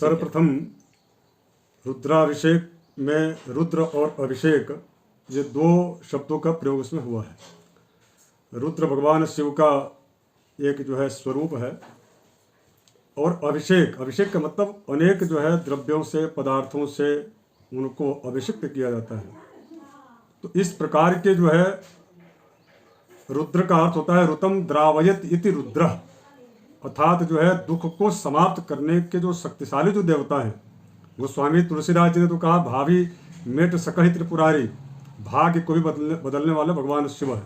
सर्वप्रथम रुद्राभिषेक में रुद्र और अभिषेक ये दो शब्दों का प्रयोग उसमें हुआ है। रुद्र भगवान शिव का एक जो है स्वरूप है और अभिषेक, अभिषेक का मतलब अनेक जो है द्रव्यों से, पदार्थों से उनको अभिषिक्त किया जाता है। तो इस प्रकार के जो है रुद्र का अर्थ होता है रुतम द्रावयत इति रुद्र, अर्थात जो है दुख को समाप्त करने के जो शक्तिशाली जो देवता हैं। गोस्वामी तुलसीदास जी ने तो कहा भावी मेट सकहि त्रिपुरारी, भाग्य को भी बदलने वाले भगवान शिव है।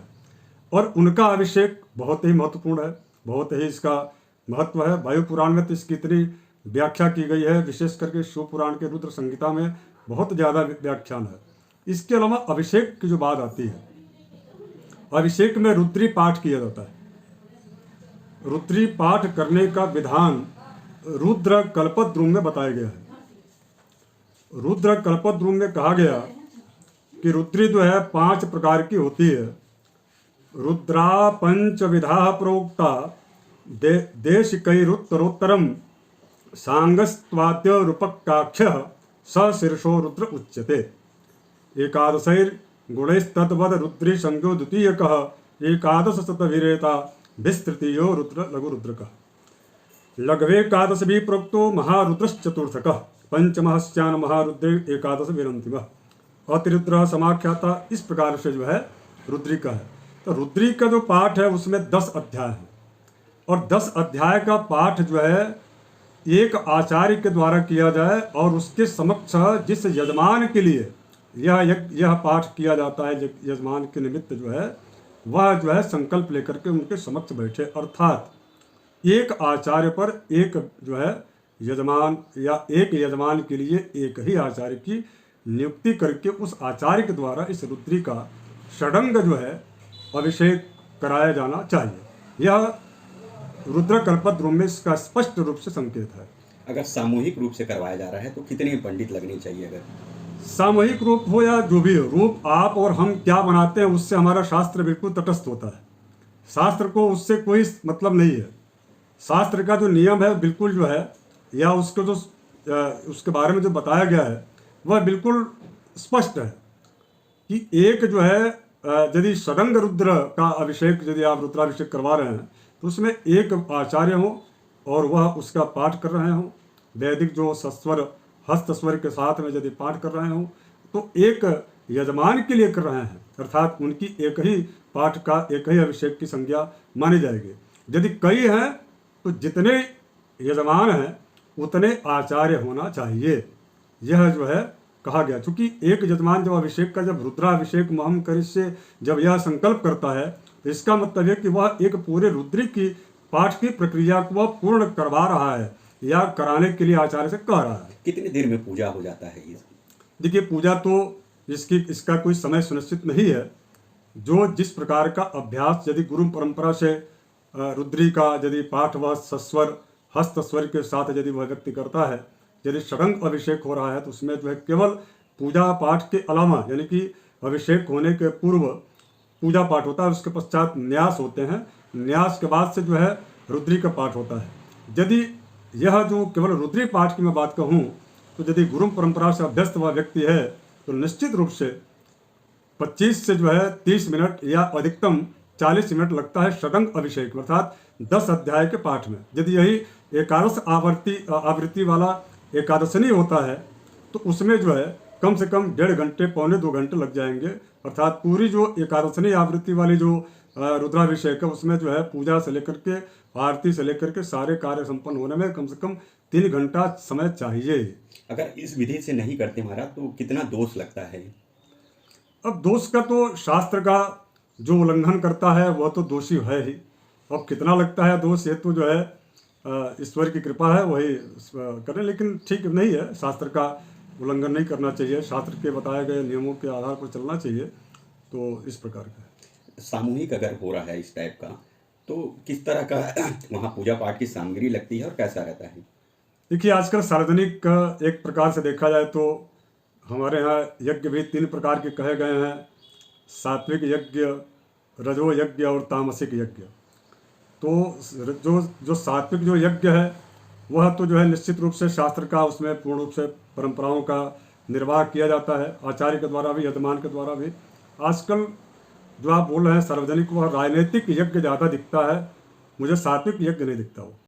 और उनका अभिषेक बहुत ही महत्वपूर्ण है, बहुत ही इसका महत्व है। वायु पुराण में तो इसकी इतनी व्याख्या की गई है, विशेष करके शिव पुराण के रुद्र संहिता में बहुत ज़्यादा व्याख्यान है। इसके अलावा अभिषेक की जो बात आती है, अभिषेक में रुद्री पाठ किया जाता है। रुद्री पाठ करने का विधान रुद्र कल्पद्रुम में बताया गया है। रुद्र कल्पद्रुम में कहा गया कि रुद्री जो है 5 प्रकार की होती है। रुद्रा पंचविधा प्रोक्ता देश कैरुत्तरोत्तरम सांगस्त्वाद्य रूपकाक्ष स शीर्षो रुद्र उच्यते। एकादशैर गुणैस्तद्वद रुद्री संज्ञो द्वितीयकः एकादश शतवीरेता विस्तृतीयो रुद्र लघु रुद्रकः। लघ्वेकादश भी प्रोक्तो महारुद्रश्चतुर्थकः पंचमहस्यान महारुद्रे एकादश विरंतिमः। अतिरुद्र समाख्याता, इस प्रकार से जो है रुद्री का है। तो रुद्री का जो पाठ है उसमें 10 अध्याय है और 10 अध्याय का पाठ जो है एक आचार्य के द्वारा किया जाए और उसके समक्ष जिस यजमान के लिए यह पाठ किया जाता है, यजमान के निमित्त जो है वह जो है संकल्प लेकर के उनके समक्ष बैठे। अर्थात एक आचार्य पर एक जो है यजमान या एक यजमान के लिए एक ही आचार्य की नियुक्ति करके उस आचार्य के द्वारा इस रुद्री का षडंग जो है अभिषेक कराया जाना चाहिए। यह रुद्र कल्पद्रुम में इसका स्पष्ट रूप से संकेत है। अगर सामूहिक रूप से करवाया जा रहा है तो कितने पंडित लगने चाहिए? अगर सामूहिक रूप हो या जो भी हो, रूप आप और हम क्या बनाते हैं उससे हमारा शास्त्र बिल्कुल तटस्थ होता है। शास्त्र को उससे कोई मतलब नहीं है। शास्त्र का जो नियम है बिल्कुल जो है या उसको जो उसके बारे में जो बताया गया है वह बिल्कुल स्पष्ट है कि एक जो है यदि षडंग रुद्र का अभिषेक यदि आप रुद्राभिषेक करवा रहे हैं तो उसमें एक आचार्य हो और वह उसका पाठ कर रहे हों। वैदिक जो सस्वर हस्त स्वर के साथ में यदि पाठ कर रहे हों तो एक यजमान के लिए कर रहे हैं, अर्थात उनकी एक ही पाठ का एक ही अभिषेक की संज्ञा मानी जाएगी। यदि कई हैं तो जितने यजमान हैं उतने आचार्य होना चाहिए, यह जो है कहा गया। चूंकि एक यजमान जब अभिषेक का जब रुद्राभिषेक महम करिष्ये जब यह संकल्प करता है तो इसका मतलब है कि वह एक पूरे रुद्री की पाठ की प्रक्रिया को वह पूर्ण करवा रहा है या कराने के लिए आचार्य से कह रहा है। कितनी देर में पूजा हो जाता है ये? देखिए, पूजा तो इसका कोई समय सुनिश्चित नहीं है। जो जिस प्रकार का अभ्यास यदि गुरु परंपरा से रुद्री का यदि पाठ वह सस्वर हस्त स्वर के साथ यदि वह व्यक्ति करता है, यदि षडंग अभिषेक हो रहा है तो उसमें जो है केवल पूजा पाठ के अलावा यानी कि अभिषेक होने के पूर्व पूजा पाठ होता है, उसके पश्चात न्यास होते हैं, न्यास के बाद से जो है रुद्री का पाठ होता है। यदि यह जो केवल रुद्री पाठ की मैं बात कहूँ तो यदि गुरु परंपरा से अभ्यस्त हुआ व्यक्ति है तो निश्चित रूप से 25 से जो है 30 मिनट या अधिकतम 40 मिनट लगता है षडंग अभिषेक अर्थात 10 अध्याय के पाठ में। यदि यही एकादश आवृत्ति वाला एकादशनी होता है तो उसमें जो है कम से कम 1.5 घंटे पौने 2 घंटे लग जाएंगे। अर्थात पूरी जो एकादशनी आवृत्ति वाली जो रुद्राभिषेक है उसमें जो है पूजा से लेकर के आरती से लेकर के सारे कार्य संपन्न होने में कम से कम 3 घंटा समय चाहिए। अगर इस विधि से नहीं करते महाराज तो कितना दोष लगता है? अब दोष का तो शास्त्र का जो उल्लंघन करता है वह तो दोषी है ही। अब कितना लगता है दोष, ये तो जो है ईश्वर की कृपा है वही करें, लेकिन ठीक नहीं है। शास्त्र का उल्लंघन नहीं करना चाहिए, शास्त्र के बताए गए नियमों के आधार पर चलना चाहिए। तो इस प्रकार का सामूहिक अगर हो रहा है इस टाइप का तो किस तरह का वहाँ पूजा पाठ की सामग्री लगती है और कैसा रहता है? देखिए, आजकल सार्वजनिक एक प्रकार से देखा जाए तो हमारे यहाँ यज्ञ भी 3 प्रकार के कहे गए हैं, सात्विक यज्ञ, रजो यज्ञ और तामसिक यज्ञ। तो जो सात्विक जो यज्ञ है वह तो जो है निश्चित रूप से शास्त्र का उसमें पूर्ण रूप से परंपराओं का निर्वाह किया जाता है, आचार्य के द्वारा भी, यजमान के द्वारा भी। आजकल जो आप बोल रहे हैं सार्वजनिक, वह राजनीतिक यज्ञ ज़्यादा दिखता है, मुझे सात्विक यज्ञ नहीं दिखता वो।